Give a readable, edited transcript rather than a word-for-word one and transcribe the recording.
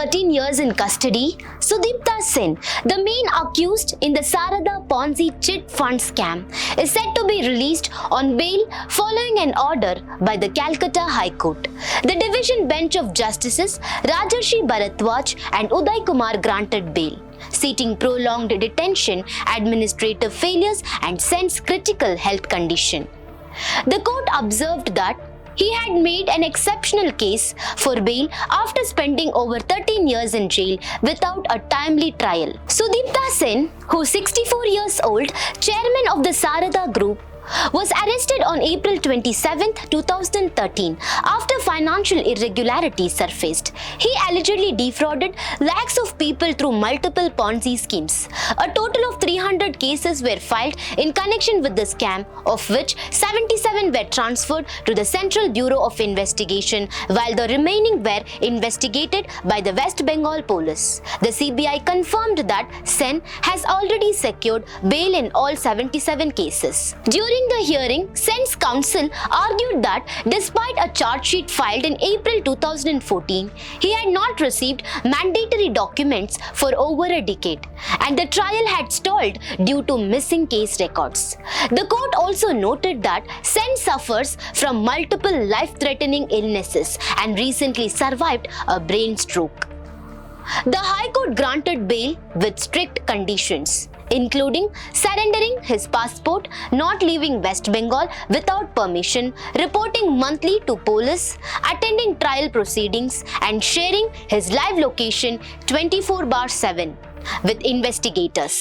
13 years in custody, Sudipta Sen, the main accused in the Saradha Ponzi chit fund scam, is set to be released on bail following an order by the Calcutta High Court. The division bench of justices Rajarshi Bharadwaj and Uday Kumar granted bail, citing prolonged detention, administrative failures and Sen's critical health condition. The court observed that he had made an exceptional case for bail after spending over 13 years in jail without a timely trial. Sudipta Sen, who's 64 years old, chairman of the Saradha Group, was arrested on April 27, 2013 after financial irregularities surfaced. He allegedly defrauded lakhs of people through multiple Ponzi schemes. A total of 300 cases were filed in connection with the scam, of which 77 were transferred to the Central Bureau of Investigation, while the remaining were investigated by the West Bengal Police. The CBI confirmed that Sen has already secured bail in all 77 cases. During the hearing, Sen's counsel argued that despite a charge sheet filed in April 2014, he had not received mandatory documents for over a decade, and the trial had stalled due to missing case records. The court also noted that Sen suffers from multiple life-threatening illnesses and recently survived a brain stroke. The High Court granted bail with strict conditions, including surrendering his passport, not leaving West Bengal without permission, reporting monthly to police, attending trial proceedings, and sharing his live location 24/7 with investigators.